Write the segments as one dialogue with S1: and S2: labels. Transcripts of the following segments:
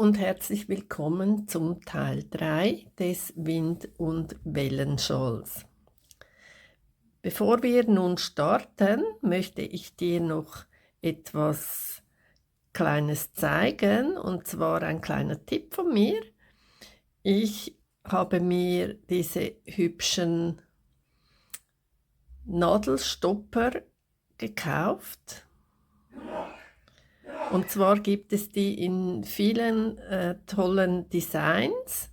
S1: und herzlich willkommen zum Teil 3 des Wind- und Wellenscholls. Bevor wir nun starten, möchte ich dir noch etwas Kleines zeigen, und zwar ein kleiner Tipp von mir. Ich habe mir diese hübschen Nadelstopper gekauft. Und zwar gibt es die in vielen tollen Designs.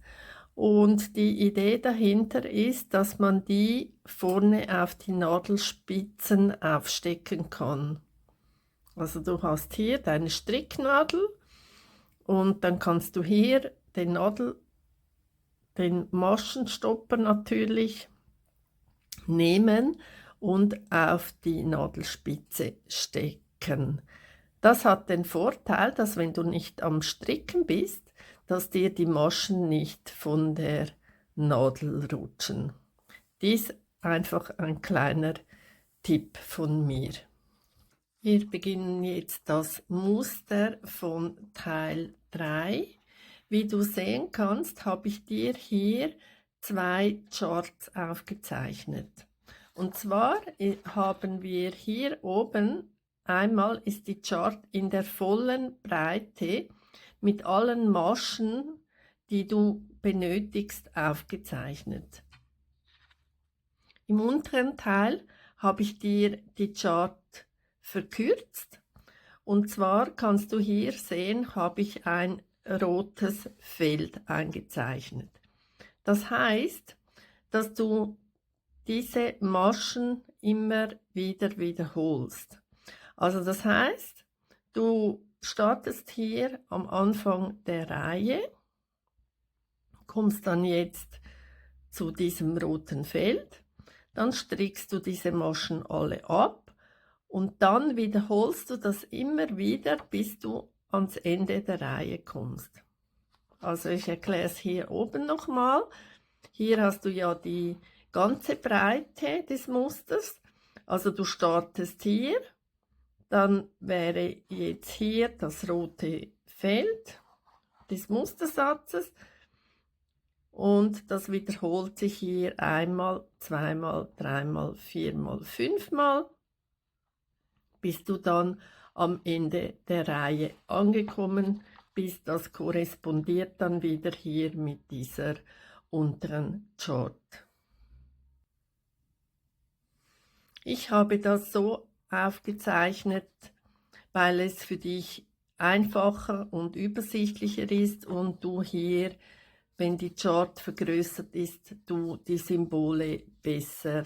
S1: Und die Idee dahinter ist, dass man die vorne auf die Nadelspitzen aufstecken kann. Also du hast hier deine Stricknadel und dann kannst du hier den Maschenstopper natürlich nehmen und auf die Nadelspitze stecken. Das hat den Vorteil, dass wenn du nicht am Stricken bist, dass dir die Maschen nicht von der Nadel rutschen. Dies einfach ein kleiner Tipp von mir. Wir beginnen jetzt das Muster von Teil 3. Wie du sehen kannst, habe ich dir hier 2 Charts aufgezeichnet. Und zwar haben wir hier oben einmal ist die Chart in der vollen Breite mit allen Maschen, die du benötigst, aufgezeichnet. Im unteren Teil habe ich dir die Chart verkürzt, und zwar kannst du hier sehen, habe ich ein rotes Feld eingezeichnet. Das heißt, dass du diese Maschen immer wieder wiederholst. Also das heißt, du startest hier am Anfang der Reihe, kommst dann jetzt zu diesem roten Feld, dann strickst du diese Maschen alle ab und dann wiederholst du das immer wieder, bis du ans Ende der Reihe kommst. Also ich erkläre es hier oben nochmal. Hier hast du ja die ganze Breite des Musters. Also du startest hier, dann wäre jetzt hier das rote Feld des Mustersatzes und das wiederholt sich hier einmal, zweimal, dreimal, viermal, fünfmal, bis du dann am Ende der Reihe angekommen bist. Das korrespondiert dann wieder hier mit dieser unteren Chart. Ich habe das so aufgezeichnet, weil es für dich einfacher und übersichtlicher ist und du hier, wenn die Chart vergrößert ist, du die Symbole besser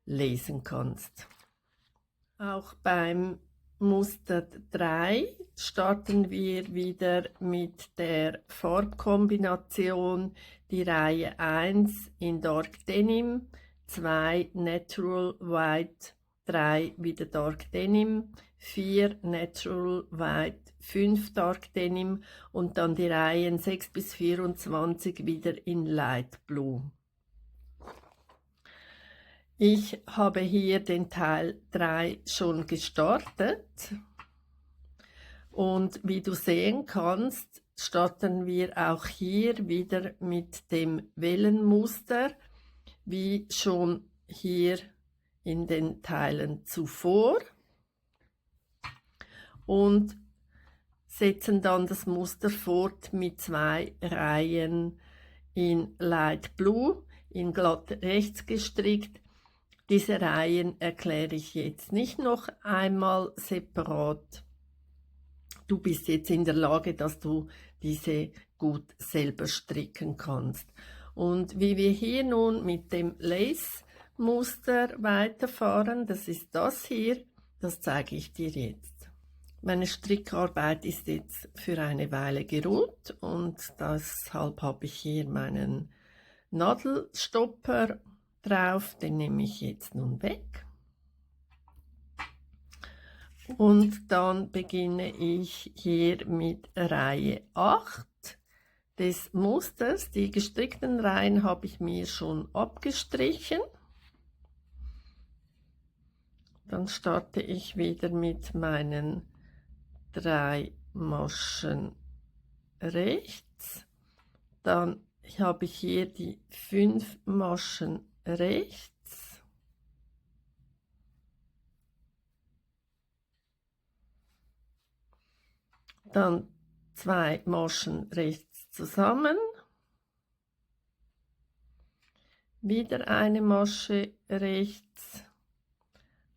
S1: lesen kannst. Auch beim Muster 3 starten wir wieder mit der Farbkombination, die Reihe 1 in Dark Denim, 2 Natural White, 3 wieder Dark Denim, 4 Natural White, 5 Dark Denim und dann die Reihen 6 bis 24 wieder in Light Blue. Ich habe hier den Teil 3 schon gestartet und wie du sehen kannst, starten wir auch hier wieder mit dem Wellenmuster, wie schon hier in den Teilen zuvor, und setzen dann das Muster fort mit 2 Reihen in Light Blue, in glatt rechts gestrickt. Diese Reihen erkläre ich jetzt nicht noch einmal separat. Du bist jetzt in der Lage, dass du diese gut selber stricken kannst. Und wie wir hier nun mit dem Lace-Muster weiterfahren, das ist das hier, das zeige ich dir jetzt. Meine Strickarbeit ist jetzt für eine Weile geruht und deshalb habe ich hier meinen Nadelstopper drauf, den nehme ich jetzt nun weg. Und dann beginne ich hier mit Reihe 8 des Musters. Die gestrickten Reihen habe ich mir schon abgestrichen. Dann starte ich wieder mit meinen 3 Maschen rechts, dann habe ich hier die 5 Maschen rechts, dann 2 Maschen rechts zusammen, wieder eine Masche rechts,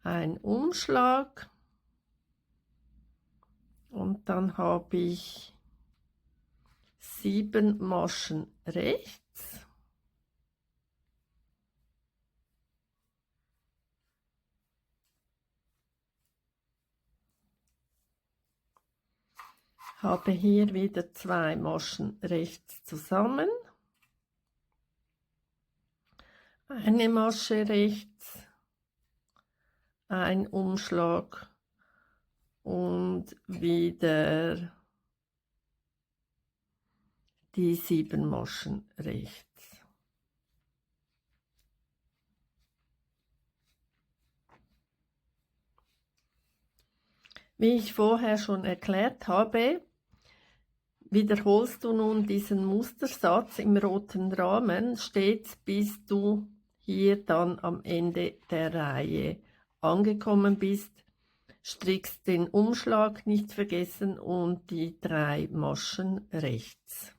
S1: ein Umschlag und dann habe ich 7 Maschen rechts, habe hier wieder 2 Maschen rechts zusammen, eine Masche rechts, ein Umschlag und wieder die 7 Maschen rechts. Wie ich vorher schon erklärt habe, wiederholst du nun diesen Mustersatz im roten Rahmen stets, bis du hier dann am Ende der Reihe angekommen bist. Strickst den Umschlag nicht vergessen und die 3 Maschen rechts.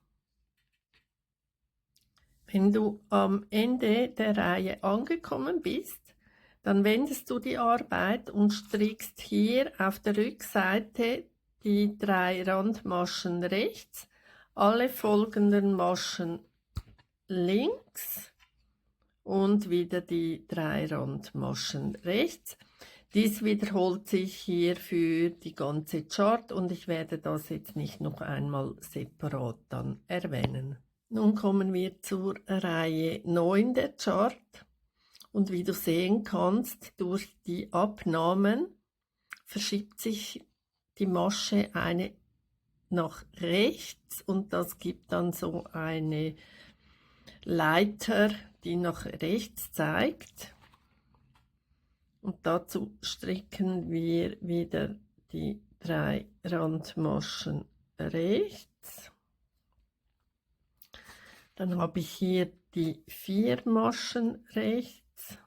S1: Wenn du am Ende der Reihe angekommen bist, dann wendest du die Arbeit und strickst hier auf der Rückseite die 3 Randmaschen rechts, alle folgenden Maschen links und wieder die 3 Randmaschen rechts. Dies wiederholt sich hier für die ganze Chart und ich werde das jetzt nicht noch einmal separat dann erwähnen. Nun kommen wir zur Reihe 9 der Chart und wie du sehen kannst, durch die Abnahmen verschiebt sich die Masche eine nach rechts und das gibt dann so eine Leiter, die nach rechts zeigt. Und dazu stricken wir wieder die 3 Randmaschen rechts. Dann habe ich hier die 4 Maschen rechts.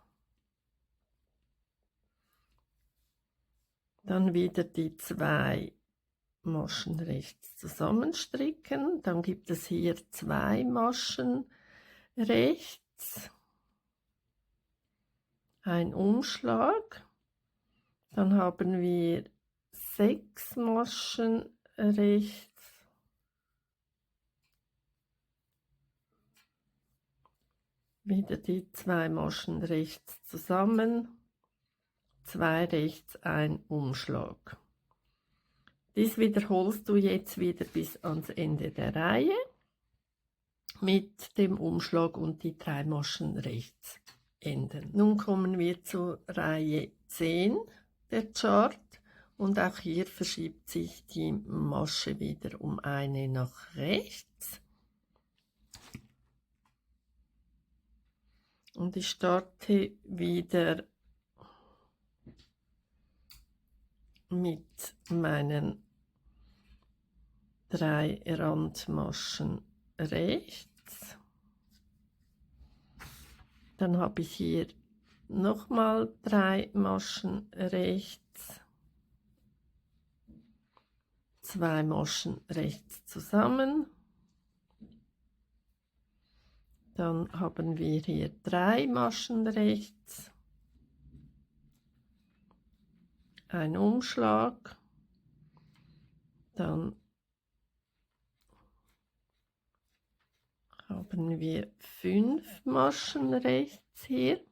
S1: Dann wieder die 2 Maschen rechts zusammenstricken. Dann gibt es hier 2 Maschen rechts. Ein Umschlag. Dann haben wir 6 Maschen rechts. Wieder die 2 Maschen rechts zusammen, 2 rechts, ein Umschlag. Dies wiederholst du jetzt wieder bis ans Ende der Reihe mit dem Umschlag und die 3 Maschen rechts enden. Nun kommen wir zur Reihe 10 der Chart und auch hier verschiebt sich die Masche wieder um eine nach rechts. Und ich starte wieder mit meinen 3 Randmaschen rechts. Dann habe ich hier nochmal 3 Maschen rechts, 2 Maschen rechts zusammen. Dann haben wir hier 3 Maschen rechts, ein Umschlag, dann haben wir 5 Maschen rechts hier,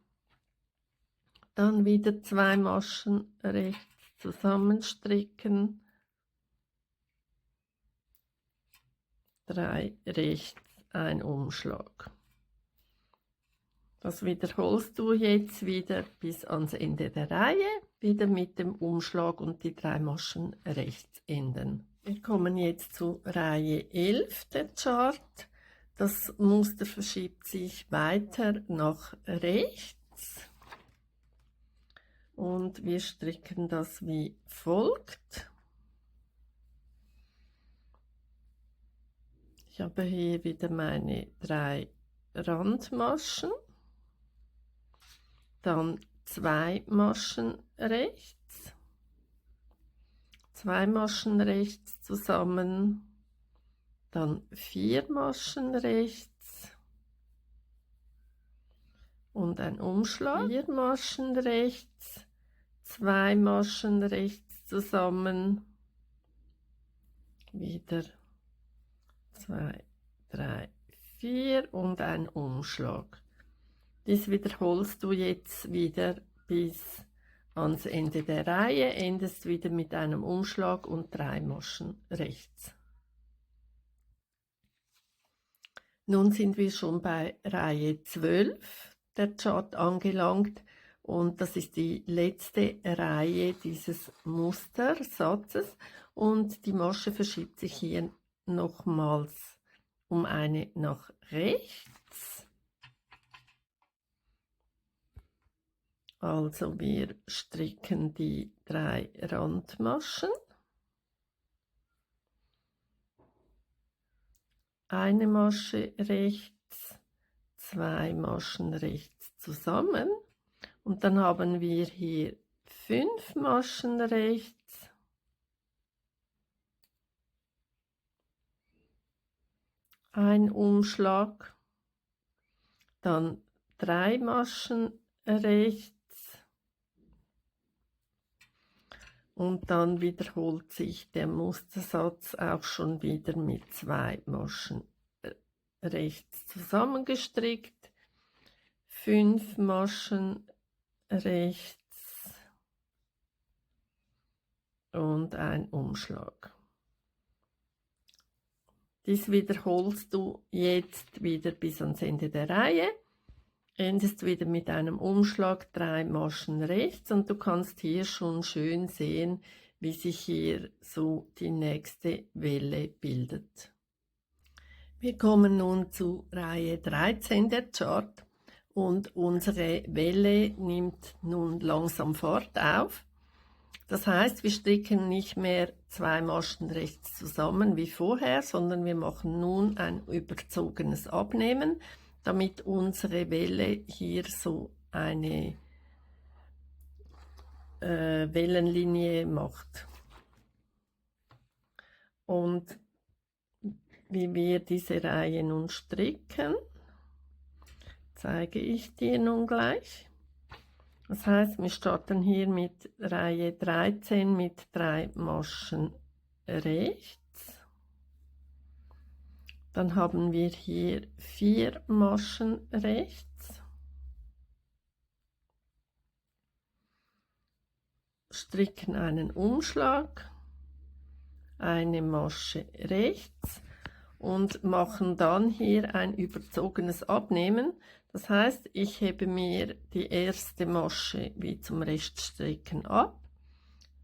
S1: dann wieder 2 Maschen rechts zusammenstricken, 3 rechts, ein Umschlag. Das wiederholst du jetzt wieder bis ans Ende der Reihe, wieder mit dem Umschlag und die 3 Maschen rechts enden. Wir kommen jetzt zu Reihe 11 der Chart. Das Muster verschiebt sich weiter nach rechts und wir stricken das wie folgt. Ich habe hier wieder meine 3 Randmaschen, dann 2 Maschen rechts, 2 Maschen rechts zusammen, dann 4 Maschen rechts und ein Umschlag, 4 Maschen rechts, 2 Maschen rechts zusammen, wieder 2, 3, 4 und ein Umschlag. Dies wiederholst du jetzt wieder bis ans Ende der Reihe, endest wieder mit einem Umschlag und 3 Maschen rechts. Nun sind wir schon bei Reihe 12 der Chart angelangt und das ist die letzte Reihe dieses Mustersatzes und die Masche verschiebt sich hier nochmals um eine nach rechts. Also wir stricken die 3 Randmaschen. Eine Masche rechts, 2 Maschen rechts zusammen und dann haben wir hier 5 Maschen rechts, ein Umschlag, dann 3 Maschen rechts und dann wiederholt sich der Mustersatz auch schon wieder mit 2 Maschen rechts zusammengestrickt, 5 Maschen rechts und ein Umschlag. Dies wiederholst du jetzt wieder bis ans Ende der Reihe, endest wieder mit einem Umschlag, 3 Maschen rechts und du kannst hier schon schön sehen, wie sich hier so die nächste Welle bildet. Wir kommen nun zu Reihe 13 der Chart und unsere Welle nimmt nun langsam Fahrt auf. Das heißt, wir stricken nicht mehr 2 Maschen rechts zusammen wie vorher, sondern wir machen nun ein überzogenes Abnehmen, damit unsere Welle hier so eine Wellenlinie macht. Und wie wir diese Reihe nun stricken, zeige ich dir nun gleich. Das heißt, wir starten hier mit Reihe 13 mit 3 Maschen rechts. Dann haben wir hier 4 Maschen rechts. Stricken einen Umschlag, eine Masche rechts und machen dann hier ein überzogenes Abnehmen. Das heißt, ich hebe mir die erste Masche wie zum Reststricken ab,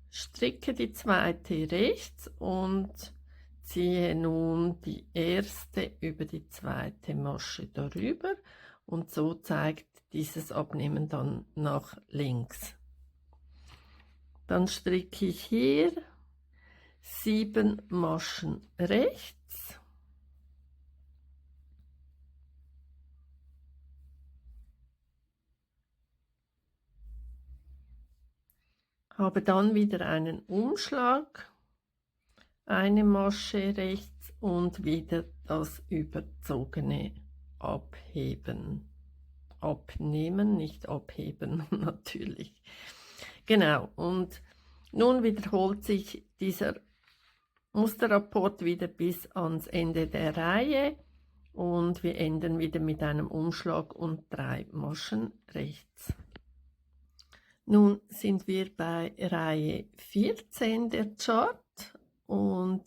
S1: stricke die zweite rechts und ziehe nun die erste über die zweite Masche darüber und so zeigt dieses Abnehmen dann nach links. Dann stricke ich hier 7 Maschen rechts, habe dann wieder einen Umschlag, eine Masche rechts und wieder das überzogene Abheben. Abnehmen, nicht abheben, natürlich. Genau, und nun wiederholt sich dieser Musterrapport wieder bis ans Ende der Reihe und wir enden wieder mit einem Umschlag und 3 Maschen rechts. Nun sind wir bei Reihe 14 der Chart und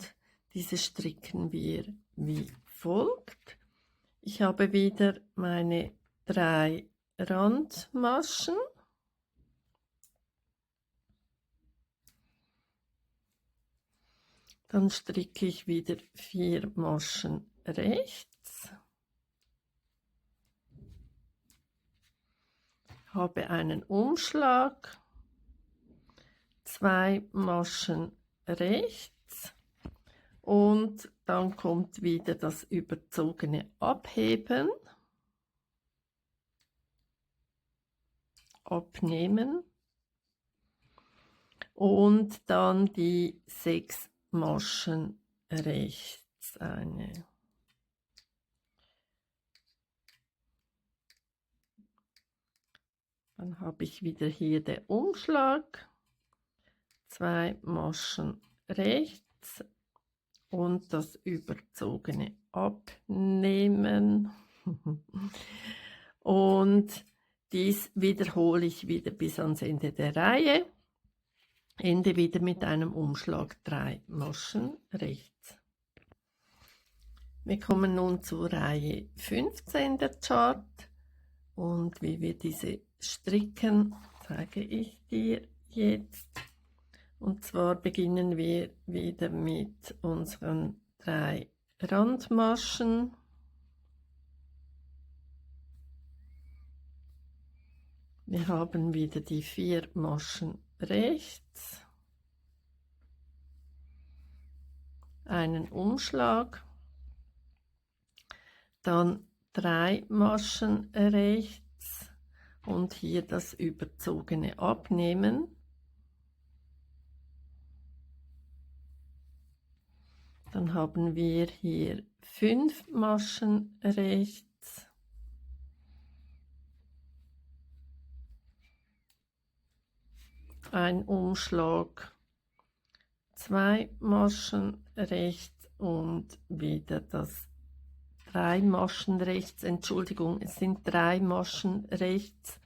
S1: diese stricken wir wie folgt. Ich habe wieder meine 3 Randmaschen. Dann stricke ich wieder 4 Maschen rechts. Habe einen Umschlag, 2 Maschen rechts und dann kommt wieder das überzogene Abheben, Abnehmen und dann die 6 Maschen rechts eine. Dann habe ich wieder hier den Umschlag, 2 Maschen rechts und das überzogene Abnehmen. Und dies wiederhole ich wieder bis ans Ende der Reihe. Ende wieder mit einem Umschlag 3 Maschen rechts. Wir kommen nun zur Reihe 15 der Chart und wie wir diese stricken, zeige ich dir jetzt. Und zwar beginnen wir wieder mit unseren 3 Randmaschen. Wir haben wieder die 4 Maschen rechts, einen Umschlag, dann 3 Maschen rechts und hier das überzogene Abnehmen. Dann haben wir hier 5 Maschen rechts, ein Umschlag, 2 Maschen rechts und wieder das 3 Maschen rechts, Entschuldigung, es sind 3 Maschen rechts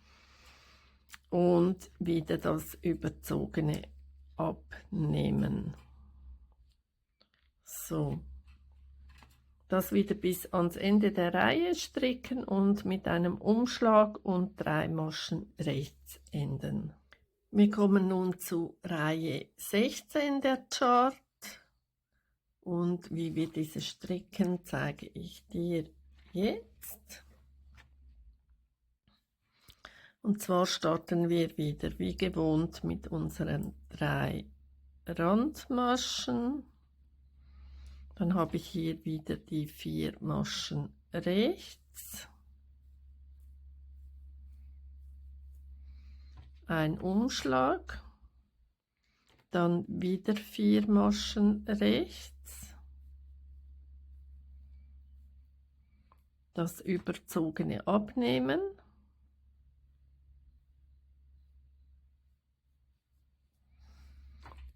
S1: und wieder das überzogene Abnehmen. So, das wieder bis ans Ende der Reihe stricken und mit einem Umschlag und 3 Maschen rechts enden. Wir kommen nun zu Reihe 16 der Chart. Und wie wir diese stricken, zeige ich dir jetzt. Und zwar starten wir wieder wie gewohnt mit unseren 3 Randmaschen. Dann habe ich hier wieder die 4 Maschen rechts, ein Umschlag, dann wieder 4 Maschen rechts, das überzogene Abnehmen,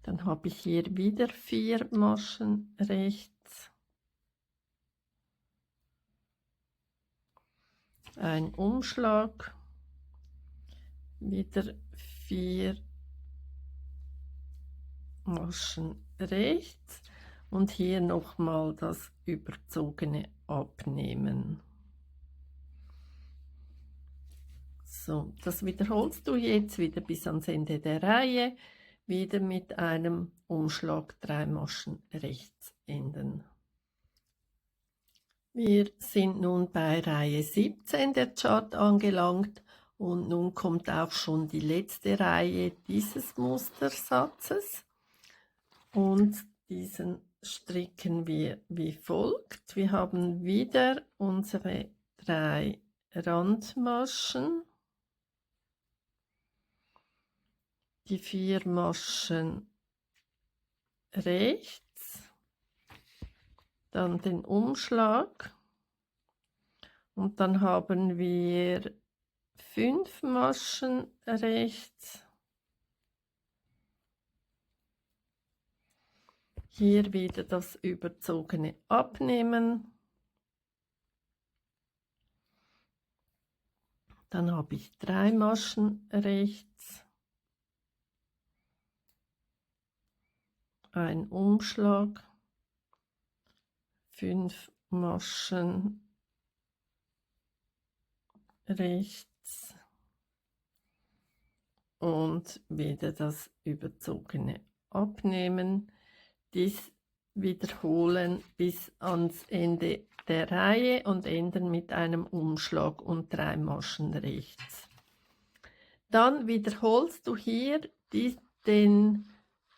S1: dann habe ich hier wieder 4 Maschen rechts, ein Umschlag, wieder 4 Maschen rechts und hier nochmal das überzogene Abnehmen. So, das wiederholst du jetzt wieder bis ans Ende der Reihe, wieder mit einem Umschlag 3 Maschen rechts enden. Wir sind nun bei Reihe 17 der Chart angelangt und nun kommt auch schon die letzte Reihe dieses Mustersatzes und diesen stricken wir wie folgt. Wir haben wieder unsere 3 Randmaschen, die 4 Maschen rechts, dann den Umschlag und dann haben wir 5 Maschen rechts, hier wieder das überzogene Abnehmen, dann habe ich 3 Maschen rechts, ein Umschlag, 5 Maschen rechts und wieder das überzogene Abnehmen. Dies wiederholen bis ans Ende der Reihe und enden mit einem Umschlag und 3 Maschen rechts. Dann wiederholst du hier den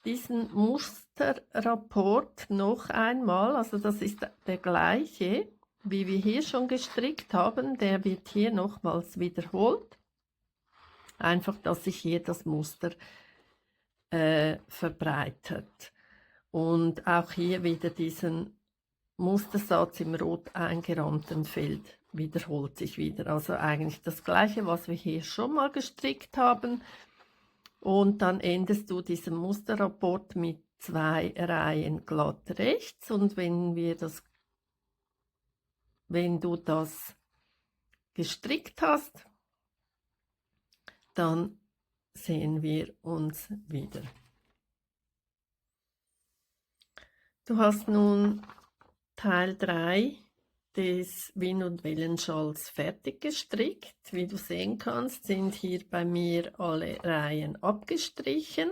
S1: diesen Musterrapport noch einmal, also das ist der gleiche, wie wir hier schon gestrickt haben, der wird hier nochmals wiederholt. Einfach, dass sich hier das Muster verbreitet. Und auch hier wieder diesen Mustersatz im rot eingerahmten Feld wiederholt sich wieder. Also eigentlich das gleiche, was wir hier schon mal gestrickt haben. Und dann endest du diesen Musterrapport mit 2 Reihen glatt rechts. Und wenn du das gestrickt hast, dann sehen wir uns wieder. Du hast nun Teil 3 des Wind- und Wellenschals fertig gestrickt. Wie du sehen kannst, sind hier bei mir alle Reihen abgestrichen.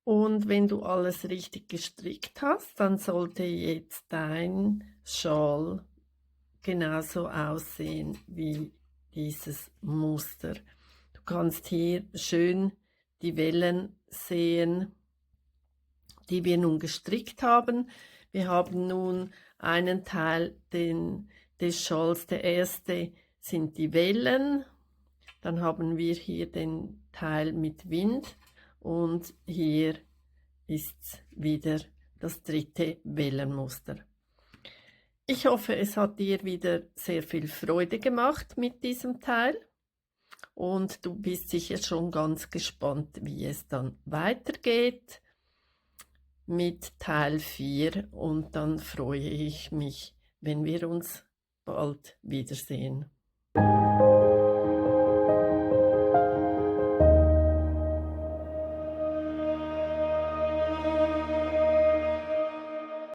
S1: Und wenn du alles richtig gestrickt hast, dann sollte jetzt dein Schal genauso aussehen wie dieses Muster. Du kannst hier schön die Wellen sehen, die wir nun gestrickt haben. Wir haben nun einen Teil des Schals. Der erste sind die Wellen. Dann haben wir hier den Teil mit Wind und hier ist wieder das dritte Wellenmuster. Ich hoffe, es hat dir wieder sehr viel Freude gemacht mit diesem Teil und du bist sicher schon ganz gespannt, wie es dann weitergeht mit Teil 4 und dann freue ich mich, wenn wir uns bald wiedersehen.